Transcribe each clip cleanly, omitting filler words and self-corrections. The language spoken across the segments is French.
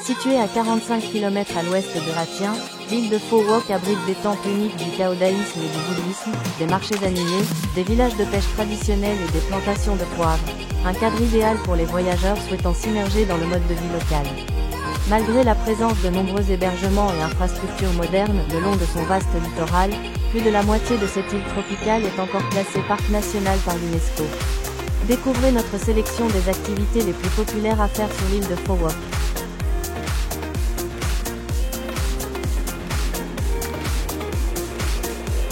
Située à 45 km à l'ouest de Hatien, l'île de Pho Quoc abrite des temples uniques du taoïsme et du bouddhisme, des marchés animés, des villages de pêche traditionnels et des plantations de poivre. Un cadre idéal pour les voyageurs souhaitant s'immerger dans le mode de vie local. Malgré la présence de nombreux hébergements et infrastructures modernes le long de son vaste littoral, plus de la moitié de cette île tropicale est encore classée parc national par l'UNESCO. Découvrez notre sélection des activités les plus populaires à faire sur l'île de Pho Quoc.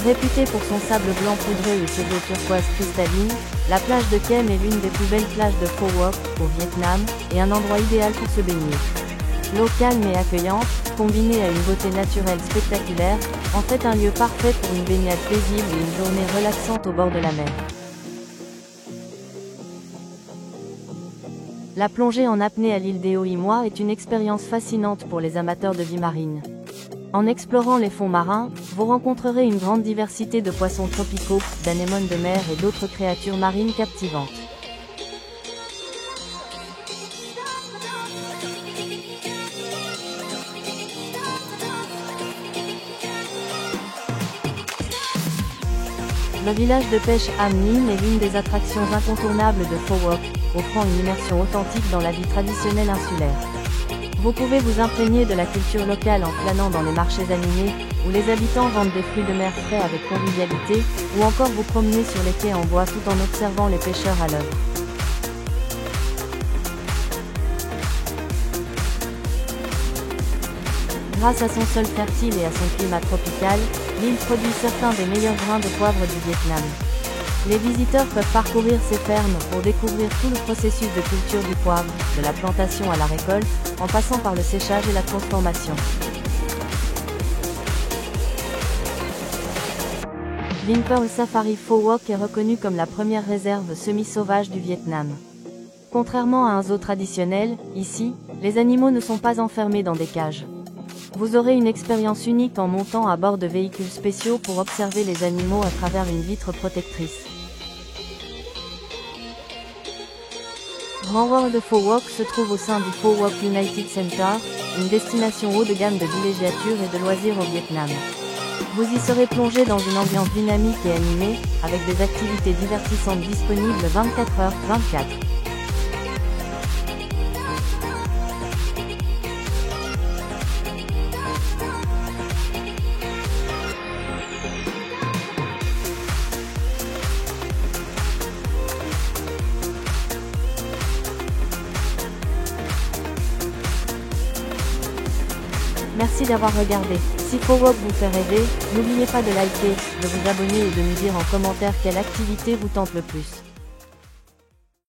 Réputée pour son sable blanc poudré et ses eaux turquoise cristallines, la plage de Kem est l'une des plus belles plages de Pho Quoc, au Vietnam, et un endroit idéal pour se baigner. L'eau calme et accueillante, combinée à une beauté naturelle spectaculaire, en fait un lieu parfait pour une baignade paisible et une journée relaxante au bord de la mer. La plongée en apnée à l'île d'Eo Imoy est une expérience fascinante pour les amateurs de vie marine. En explorant les fonds marins, vous rencontrerez une grande diversité de poissons tropicaux, d'anémones de mer et d'autres créatures marines captivantes. Le village de pêche Am Ninh est l'une des attractions incontournables de Pho Quoc, offrant une immersion authentique dans la vie traditionnelle insulaire. Vous pouvez vous imprégner de la culture locale en flânant dans les marchés animés, où les habitants vendent des fruits de mer frais avec convivialité, ou encore vous promener sur les quais en bois tout en observant les pêcheurs à l'œuvre. Grâce à son sol fertile et à son climat tropical, l'île produit certains des meilleurs grains de poivre du Vietnam. Les visiteurs peuvent parcourir ces fermes pour découvrir tout le processus de culture du poivre, de la plantation à la récolte, en passant par le séchage et la transformation. Vinpearl Safari Pho Quoc est reconnue comme la première réserve semi-sauvage du Vietnam. Contrairement à un zoo traditionnel, ici, les animaux ne sont pas enfermés dans des cages. Vous aurez une expérience unique en montant à bord de véhicules spéciaux pour observer les animaux à travers une vitre protectrice. Grand World Pho Quoc se trouve au sein du Pho Quoc United Center, une destination haut de gamme de villégiature et de loisirs au Vietnam. Vous y serez plongé dans une ambiance dynamique et animée, avec des activités divertissantes disponibles 24h/24. Merci d'avoir regardé. Si Pho Quoc vous fait rêver, n'oubliez pas de liker, de vous abonner et de nous dire en commentaire quelle activité vous tente le plus.